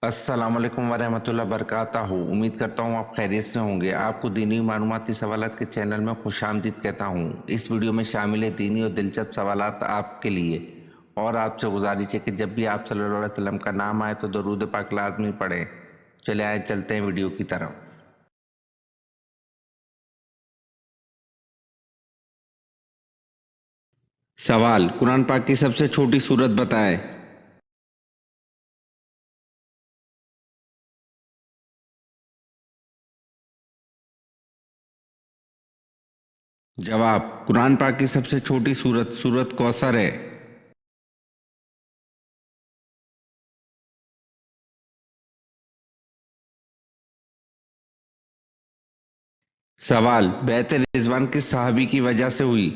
السلام علیکم ورحمۃ اللہ وبرکاتہ. امید کرتا ہوں آپ خیریت سے ہوں گے. آپ کو دینی معلوماتی سوالات کے چینل میں خوش آمدید کہتا ہوں. اس ویڈیو میں شامل ہے دینی اور دلچسپ سوالات آپ کے لیے، اور آپ سے گزارش ہے کہ جب بھی آپ صلی اللہ علیہ وسلم کا نام آئے تو درود پاک لازمی پڑھیں. چلے آئے چلتے ہیں ویڈیو کی طرف. سوال: قرآن پاک کی سب سے چھوٹی سورت بتائیں. جواب: قرآن پاک کی سب سے چھوٹی سورت سورت کوثر ہے. سوال: بیعت رضوان کس صحابی کی وجہ سے ہوئی؟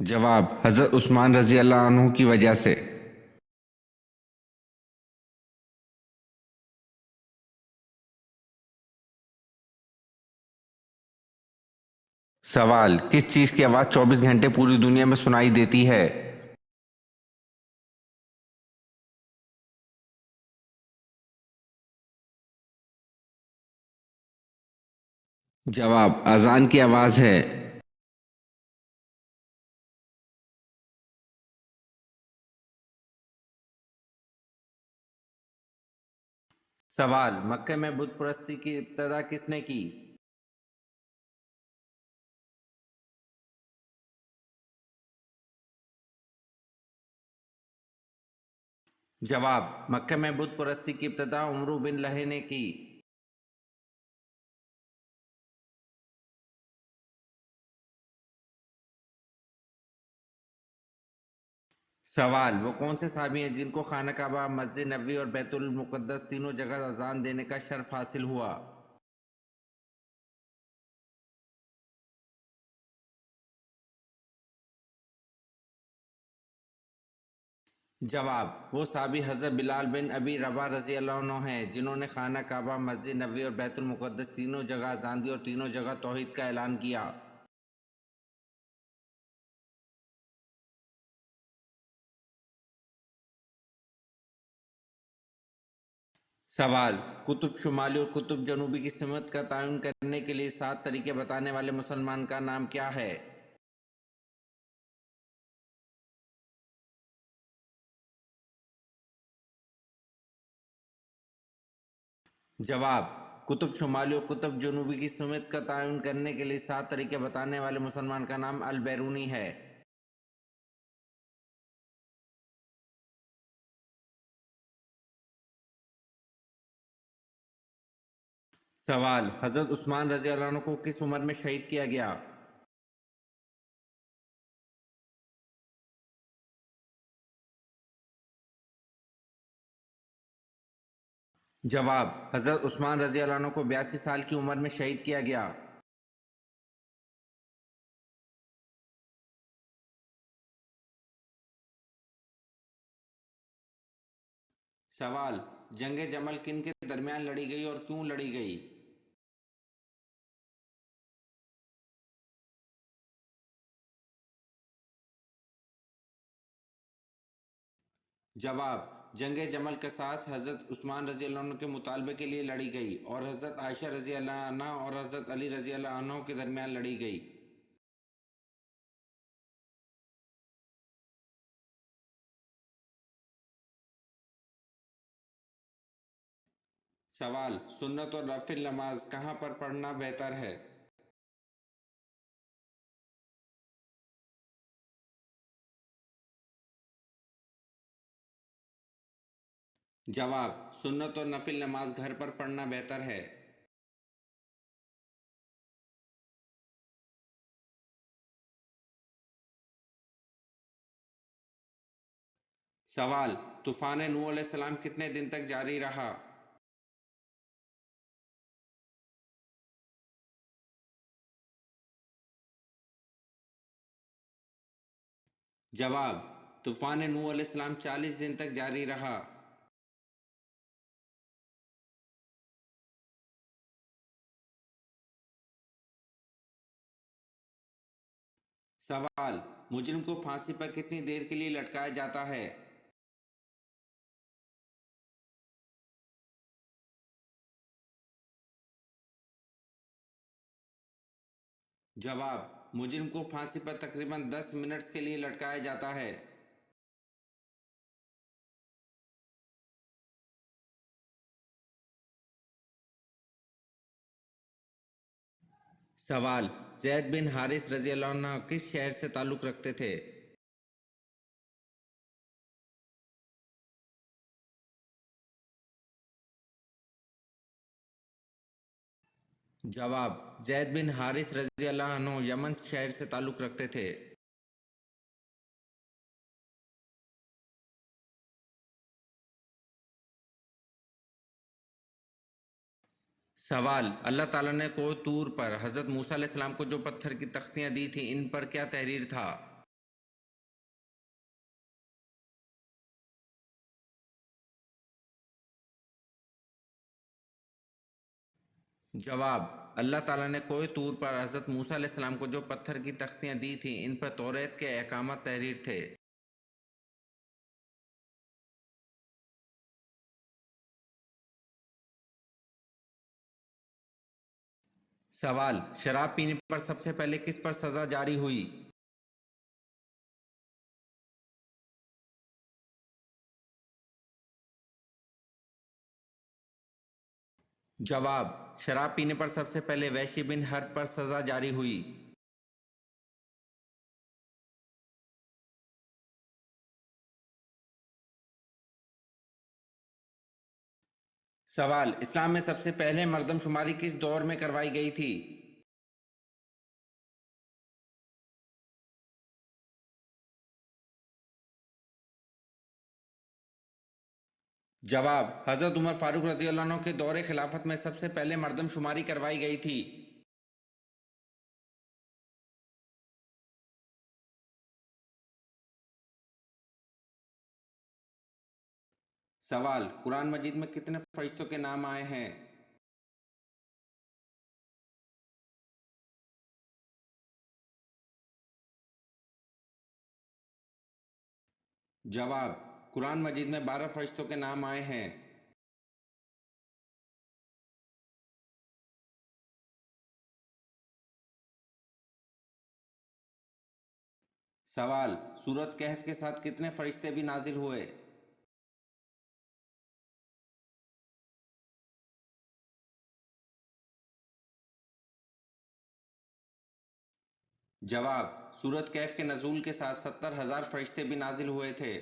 جواب: حضرت عثمان رضی اللہ عنہ کی وجہ سے. سوال: کس چیز کی آواز 24 گھنٹے پوری دنیا میں سنائی دیتی ہے؟ جواب: اذان کی آواز ہے. سوال: مکہ میں بت پرستی کی ابتدا کس نے کی؟ جواب: مکہ میں بت پرستی کی ابتدا عمرو بن لہے نے کی. سوال: وہ کون سے صحابی ہیں جن کو خانہ کعبہ، مسجد نبوی اور بیت المقدس تینوں جگہ اذان دینے کا شرف حاصل ہوا؟ جواب: وہ صحابی حضرت بلال بن ابی رباح رضی اللہ عنہ ہیں جنہوں نے خانہ کعبہ، مسجد نبوی اور بیت المقدس تینوں جگہ اذان دی اور تینوں جگہ توحید کا اعلان کیا. سوال: قطب شمالی اور قطب جنوبی کی سمت کا تعین کرنے کے لیے 7 طریقے بتانے والے مسلمان کا نام کیا ہے؟ جواب: قطب شمالی اور قطب جنوبی کی سمت کا تعین کرنے کے لیے 7 طریقے بتانے والے مسلمان کا نام البیرونی ہے. سوال: حضرت عثمان رضی اللہ عنہ کو کس عمر میں شہید کیا گیا؟ جواب: حضرت عثمان رضی اللہ عنہ کو 82 سال کی عمر میں شہید کیا گیا. سوال: جنگ جمل کن کے درمیان لڑی گئی اور کیوں لڑی گئی؟ جواب: جنگ جمل قصاص حضرت عثمان رضی اللہ عنہ کے مطالبے کے لیے لڑی گئی اور حضرت عائشہ رضی اللہ عنہ اور حضرت علی رضی اللہ عنہ کے درمیان لڑی گئی. سوال: سنت اور نفل نماز کہاں پر پڑھنا بہتر ہے؟ جواب: سنت اور نفل نماز گھر پر پڑھنا بہتر ہے. سوال: طوفان نوح علیہ السلام کتنے دن تک جاری رہا؟ جواب: طوفان نوح علیہ السلام 40 دن تک جاری رہا. सवाल, मुजरिम को फांसी पर कितनी देर के लिए लटकाया जाता है? जवाब, मुजरिम को फांसी पर तकरीबन 10 मिनट्स के लिए लटकाया जाता है। सवाल, ज़ैद बिन हारिस रजी अल्लाह अन्हु किस शहर से ताल्लुक़ रखते थे? जवाब, ज़ैद बिन हारिस रजी अल्लाह अन्हु यमन शहर से ताल्लुक़ रखते थे। सवाल, अल्लाह ताला ने कोह तूर पर हज़रत मूसा अलैहिस्सलाम को जो पत्थर की तख्तियाँ दी थी, इन पर क्या तहरीर था? जवाब, अल्लाह ताला ने कोह तूर पर हज़रत मूसा अलैहिस्सलाम को जो पत्थर की तख्तियाँ दी थी, इन पर तौरेत के अहकामात तहरीर थे। सवाल, शराब पीने पर सबसे पहले किस पर सज़ा जारी हुई? जवाब, शराब पीने पर सबसे पहले वैशी बिन हर्ब पर सज़ा जारी हुई। सवाल, इस्लाम में सबसे पहले मर्दमशुमारी किस दौर में करवाई गई थी? जवाब, हज़रत उमर फारूक रज़ी अल्लाह अन्हु के दौरे खिलाफत में सबसे पहले मर्दमशुमारी करवाई गई थी। सवाल, कुरान मजीद में कितने फरिश्तों के नाम आए हैं? जवाब, कुरान मजीद में 12 फरिश्तों के नाम आए हैं। सवाल, सूरत कहफ के साथ कितने फरिश्ते भी नाजिल हुए? जवाब, सूरत कहफ के नज़ूल के साथ 70,000 फरिश्ते भी नाजिल हुए थे।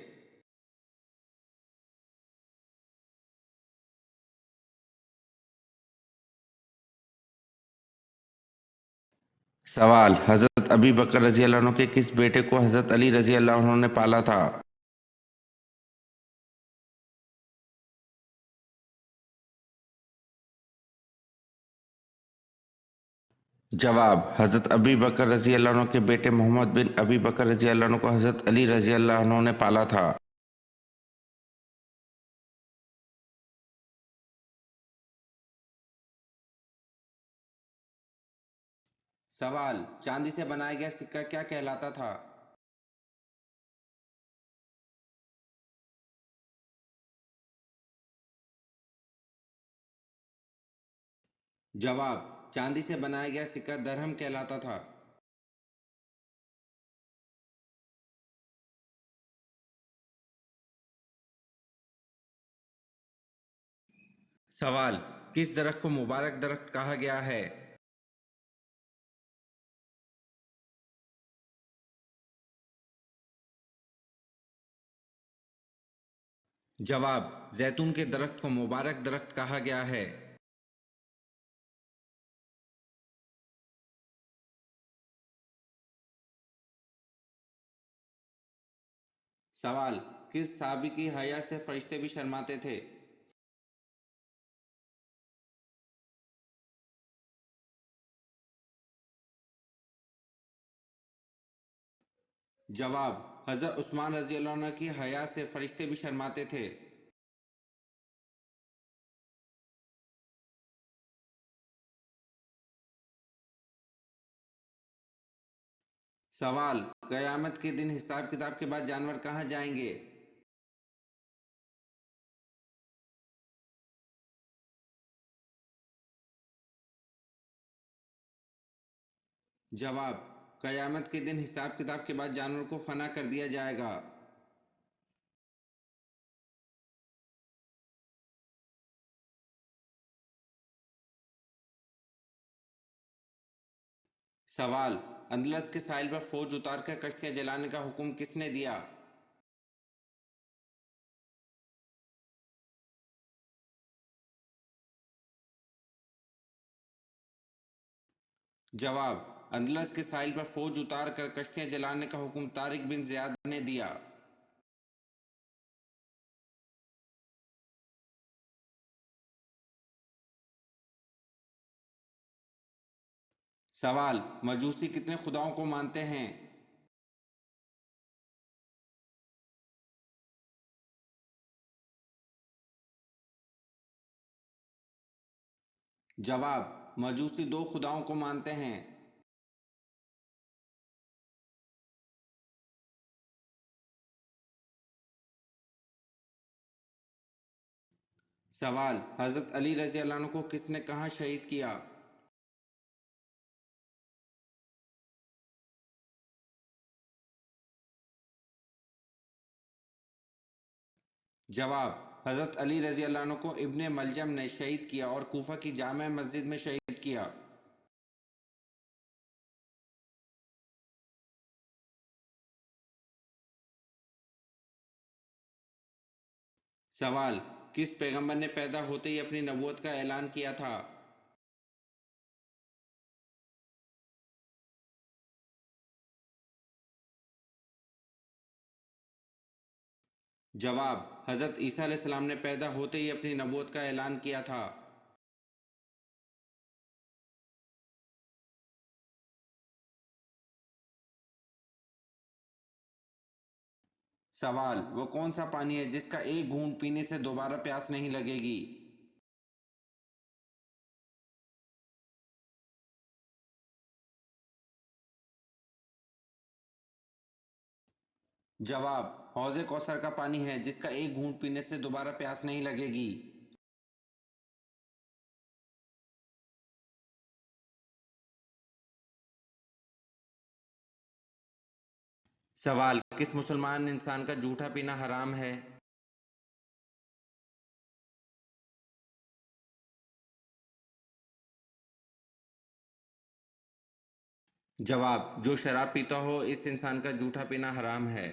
सवाल, हज़रत अबी बकर रज़ी अल्लाह अन्हु के किस बेटे को हज़रत अली रज़ी अल्लाह अन्हु ने पाला था? जवाब, हज़रत अबी बकर रज़ी अल्लाह अन्हु के बेटे मोहम्मद बिन अबी बकर रज़ी अल्लाह अन्हु को हज़रत अली रज़ी अल्लाह अन्हु ने पाला था। सवाल, चांदी से बनाया गया सिक्का क्या कहलाता था? जवाब, चांदी से बनाया गया सिक्का दरहम कहलाता था। सवाल, किस दरख्त को मुबारक दरख्त कहा गया है? जवाब, जैतून के दरख्त को मुबारक दरख्त कहा गया है। सवाल, किस साहबी की हया से फरिश्ते भी शर्माते थे? जवाब, हज़रत उस्मान रज़ी अल्लाह अन्हु की हया से फरिश्ते भी शर्माते थे। सवाल, क़यामत के दिन हिसाब किताब के बाद जानवर कहाँ जाएंगे? जवाब, क़यामत के दिन हिसाब किताब के बाद जानवर को फना कर दिया जाएगा। सवाल, अंदलस के साहिल पर फौज उतार कर कश्तियां जलाने का हुक्म किसने दिया? जवाब, अंदलस के साहिल पर फौज उतार कर कश्तियां जलाने का हुक्म तारिक बिन ज़ियाद ने दिया। सवाल, मजूसी कितने खुदाओं को मानते हैं? जवाब, मजूसी दो खुदाओं को मानते हैं। सवाल, हज़रत अली रज़ी अल्लाह अन्हु को किसने कहाँ शहीद किया? जवाब, हज़रत अली रज़ी अल्लाह अन्हु को इब्ने मलजम ने शहीद किया और कूफा की जामे मस्जिद में शहीद किया। सवाल, किस पैगंबर ने पैदा होते ही अपनी नबूवत का ऐलान किया था? जवाब, हज़रत ईसा अलैहिस्सलाम ने पैदा होते ही अपनी नबूवत का ऐलान किया था। सवाल, वो कौन सा पानी है जिसका एक घूंट पीने से दोबारा प्यास नहीं लगेगी? जवाब, हौज़े कौसर का पानी है जिसका एक घूंट पीने से दोबारा प्यास नहीं लगेगी। सवाल, किस मुसलमान इंसान का जूठा पीना हराम है? जवाब, जो शराब पीता हो इस इंसान का जूठा पीना हराम है।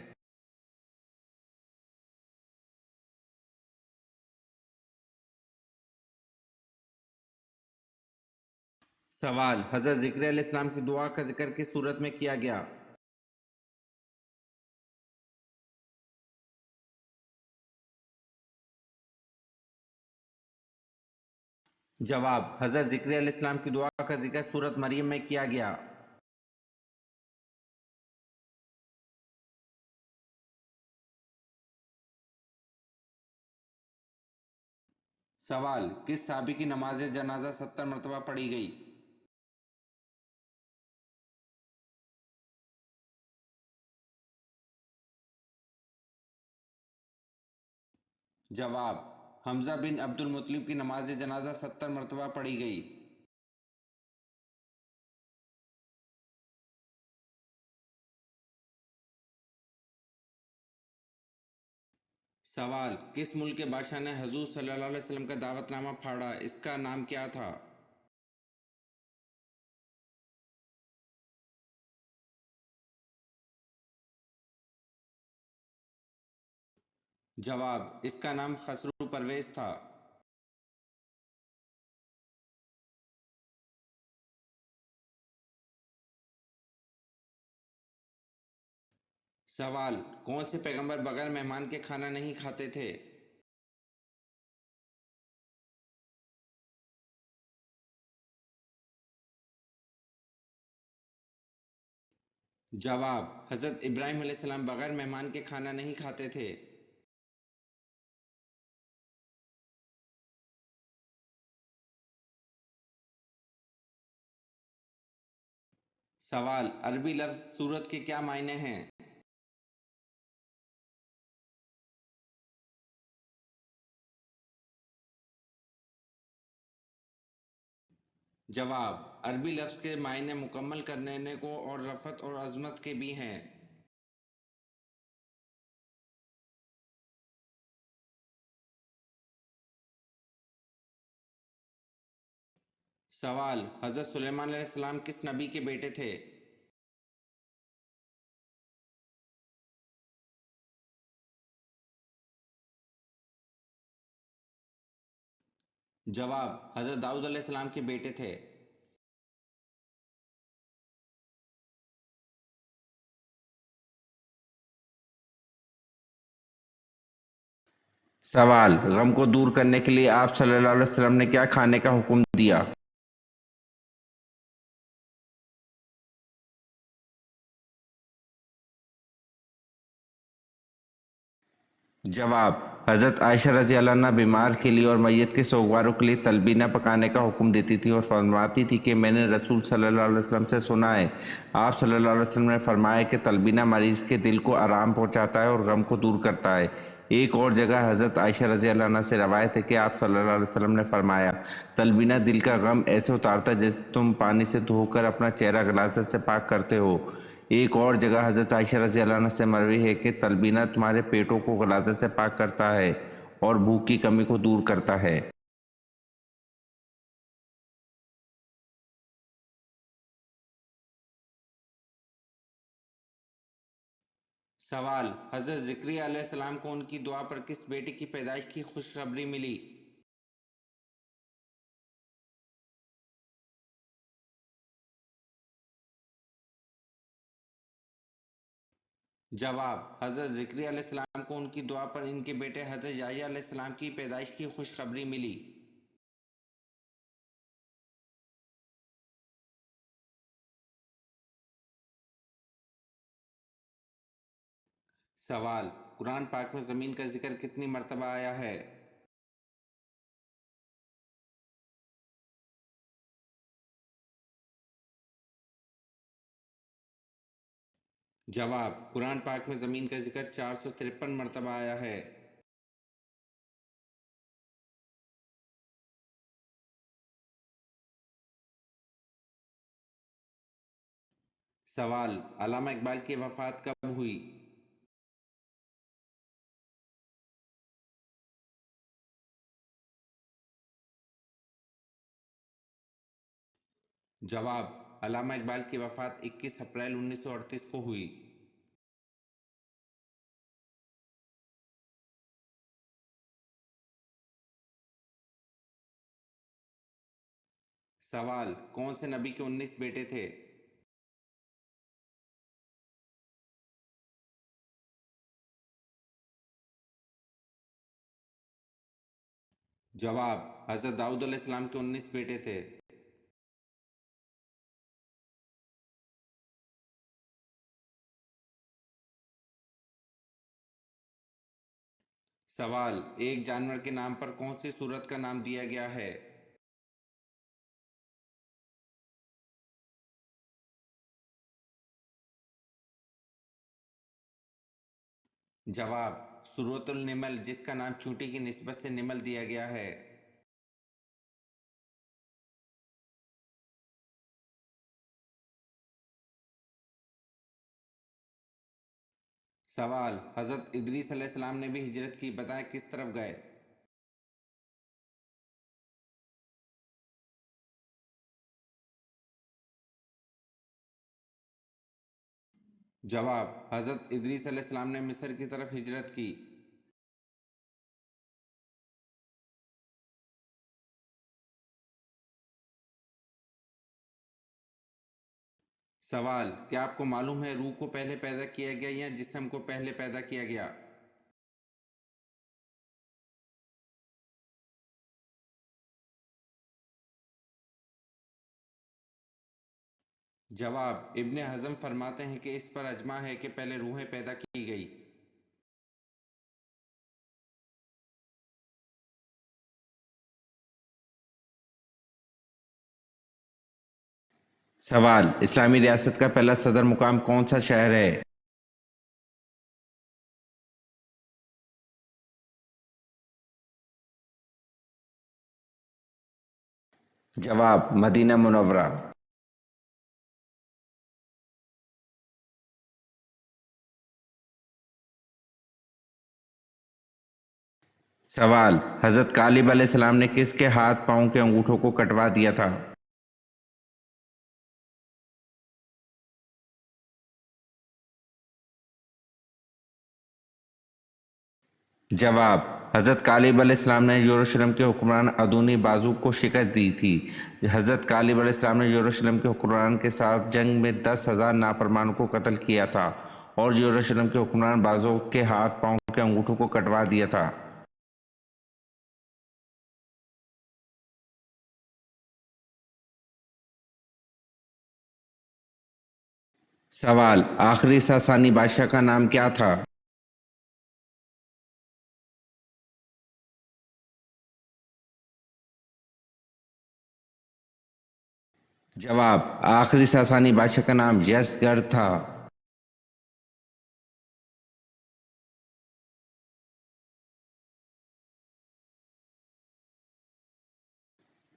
सवाल, हज़रत ज़िक्रिया अलैहिस्सलाम की दुआ का जिक्र किस सूरत में किया गया? जवाब, हज़रत ज़िक्रिया अलैहिस्सलाम की दुआ का जिक्र सूरत मरियम में किया गया। सवाल, किस साहबी की नमाज जनाजा 70 मरतबा पढ़ी गई? जवाब, हमज़ा बिन अब्दुल मुत्तलिब की नमाज जनाजा 70 मरतबा पढ़ी गई। सवाल, किस मुल्क के बादशाह ने हजूर सल्लल्लाहु अलैहि वसल्लम का दावतनामा फाड़ा, इसका नाम क्या था? जवाब, इसका नाम खसरू परवेज था। सवाल, कौन से पैगंबर बगैर मेहमान के खाना नहीं खाते थे? जवाब, हज़रत इब्राहिम अलैहिस्सलाम बगैर मेहमान के खाना नहीं खाते थे। सवाल, अरबी लफ्ज सूरत के क्या मायने हैं? जवाब, अरबी लफ्ज के मायने मुकम्मल करने को और रफ़त और अज़मत के भी हैं। सवाल, हज़रत सुलेमान अलैहिस्सलाम किस नबी के बेटे थे? जवाब, हज़रत दाऊद अलैहिस्सलाम के बेटे थे। सवाल, गम को दूर करने के लिए आप सल्लल्लाहु अलैहि वसल्लम ने क्या खाने का हुक्म दिया? जवाब, हज़रत आयशा रज़ी अल्लाह अन्हा बीमार के लिए और मैयत के सोगवारों के लिए तलबीना पकाने का हुक्म देती थी और फरमाती थी कि मैंने रसूल सल्लल्लाहु अलैहि वसल्लम से सुना है, आप सल्लल्लाहु अलैहि वसल्लम ने फरमाया कि तलबीना मरीज़ के दिल को आराम पहुंचाता है और गम को दूर करता है। एक और जगह हज़रत आयशा रज़ी अल्लाह अन्हा से रवायत है कि आप सल्लल्लाहु अलैहि वसल्लम ने फरमाया, तलबीना दिल का गम ऐसे उतारता है जैसे तुम पानी से धोकर अपना चेहरा गलाज़त से पाक करते हो। एक और जगह हज़रत आयशा रज़ी अल्लाह अन्हा से मरवी है कि तलबीना तुम्हारे पेटों को गलाज़त से पाक करता है और भूख की कमी को दूर करता है। सवाल, हज़रत ज़िक्रिया अलैहिस्सलाम को उनकी दुआ पर किस बेटे की पैदाइश की खुशखबरी मिली? जवाब, हज़रत ज़िक्रिया अलैहिस्सलाम को उनकी दुआ पर इनके बेटे हज़रत याह्या अलैहिस्सलाम की पैदाइश की खुशखबरी मिली। सवाल, कुरान पाक में ज़मीन का जिक्र कितनी मरतबा आया है? जवाब, कुरान पाक में ज़मीन का जिक्र 453 मरतबा आया है। सवाल, अल्लामा इकबाल की वफ़ात कब हुई? जवाब, अल्लामा इकबाल की वफ़ात 21 अप्रैल 1938 को हुई। सवाल, कौन से नबी के 19 बेटे थे? जवाब, हज़रत दाऊद अलैहिस्सलाम के 19 बेटे थे। सवाल, एक जानवर के नाम पर कौन सी सूरत का नाम दिया गया है? जवाब, सूरतुल निमल, जिसका नाम चूंटी की निस्बत से निमल दिया गया है। सवाल, हज़रत इदरीस अलैहिस्सलाम ने भी हिजरत की, बताएं किस तरफ गए? जवाब, हज़रत इदरीस अलैहिस्सलाम ने मिस्र की तरफ हिजरत की। सवाल, क्या आपको मालूम है रूह को पहले पैदा किया गया या जिस्म को पहले पैदा किया गया? जवाब, इब्ने हज़म फरमाते हैं कि इस पर अजमा है कि पहले रूहें पैदा की गई। सवाल, इस्लामी रियासत का पहला सदर मुकाम कौन सा शहर है? जवाब, मदीना मुनव्वरा। सवाल, हजरत कालिब अलैहिस्सलाम ने किसके हाथ पांव के अंगूठों को कटवा दिया था? जवाब, हजरत कालिब अलैहिस्सलाम ने यरूशलेम के हुक्मरान अदूनी बाजू को शिकस्त दी थी। हजरत कालिब अलैहिस्सलाम ने यरूशलेम के हुक्मरान के साथ जंग में 10,000 नाफरमानों को कत्ल किया था और यरूशलेम के हुक्मरान बाजू के हाथ पांव के अंगूठों को कटवा दिया था। सवाल, आखिरी सासानी बादशाह का नाम क्या था? जवाब, आखिरी सासानी बादशाह का नाम यज़गढ़ था।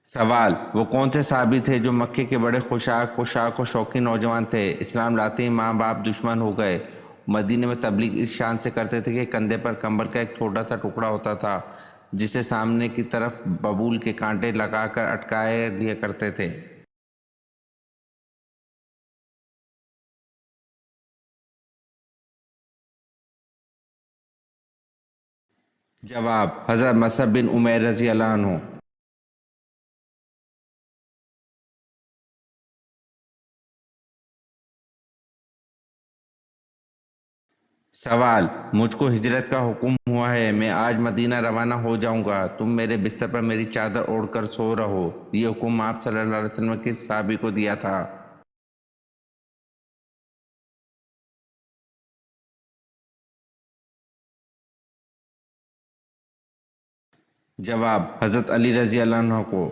सवाल, वो कौन से साहबी थे जो मक्के के बड़े खुशाक पोशाक और शौकीन नौजवान थे? इस्लाम लाते ही माँ बाप दुश्मन हो गए। मदीने में तबलीग इस शान से करते थे कि कंधे पर कंबल का एक छोटा सा टुकड़ा होता था जिसे सामने की तरफ बबूल के कांटे लगाकर अटकाए दिया करते थे। जवाब, हज़रत मसअब बिन उमैर रज़ी अल्लाह अन्हु। सवाल, मुझको हिजरत का हुक्म हुआ है, मैं आज मदीना रवाना हो जाऊंगा, तुम मेरे बिस्तर पर मेरी चादर ओढ़कर सो रहो। ये हुक्म आप सल्लल्लाहु अलैहि वसल्लम ने किस साहबी को दिया था? जवाब, हज़रत अली रज़ी अल्लाह अन्हु को।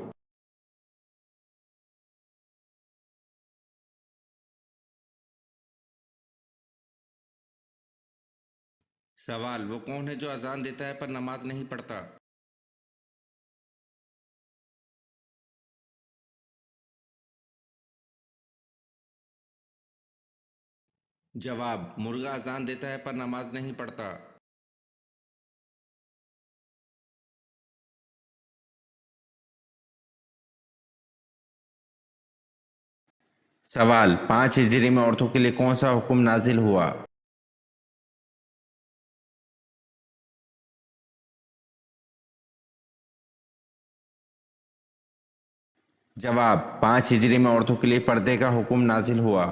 सवाल, वो कौन है जो अजान देता है पर नमाज नहीं पढ़ता? जवाब, मुर्गा अजान देता है पर नमाज नहीं पढ़ता। सवाल, 5 हिजरी में औरतों के लिए कौन सा हुक्म नाजिल हुआ? जवाब, 5 हिजरी में औरतों के लिए पर्दे का हुक्म नाजिल हुआ।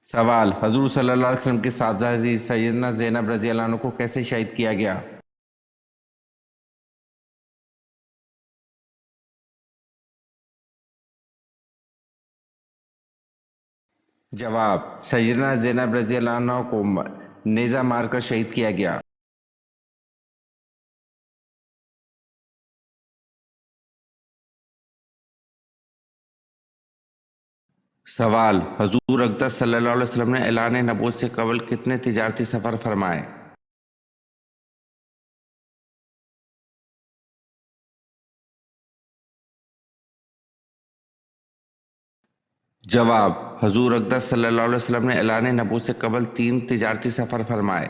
सवाल, हजूर सल्लल्लाहु अलैहि वसल्लम की साहबजादी सैयदना ज़ैनब रज़ी अल्लाह अन्हा को कैसे शहीद किया गया? जवाब, सैयदना ज़ैनब रज़ी अल्लाह अन्हा को नेज़ा मारकर शहीद किया गया। सवाल, हजूर अक़दस सल्लल्लाहु अलैहि वसल्लम ने ऐलान नबूवत से कबल कितने तिजारती सफ़र फरमाए? जवाब, हजूर अक़दस सल्लल्लाहु अलैहि वसल्लम ने ऐलान नबूवत से कबल 3 तिजारती सफ़र फरमाए।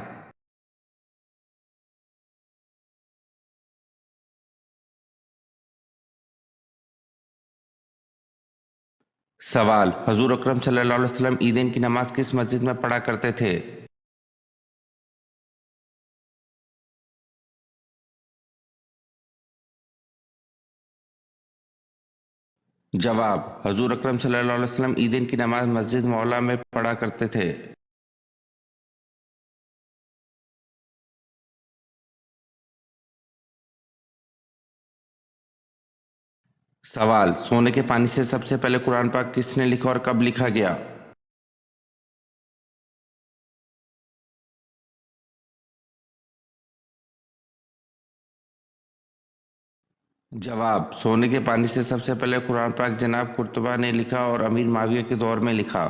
सवाल, हजूर अकरम सल्लल्लाहु अलैहि वसल्लम ईदैन की नमाज किस मस्जिद में पढ़ा करते थे? जवाब, हजूर अकरम सल्लल्लाहु अलैहि वसल्लम ईदैन की नमाज मस्जिद मौला में पढ़ा करते थे। सवाल, सोने के पानी से सबसे पहले कुरान पाक किसने लिखा और कब लिखा गया? जवाब: सोने के पानी से सबसे पहले कुरान पाक जनाब कुर्तुबा ने लिखा और अमीर माविया के दौर में लिखा।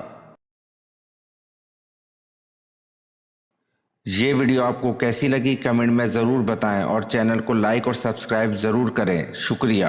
ये वीडियो आपको कैसी लगी कमेंट में ज़रूर बताएं और चैनल को लाइक और सब्सक्राइब ज़रूर करें। शुक्रिया।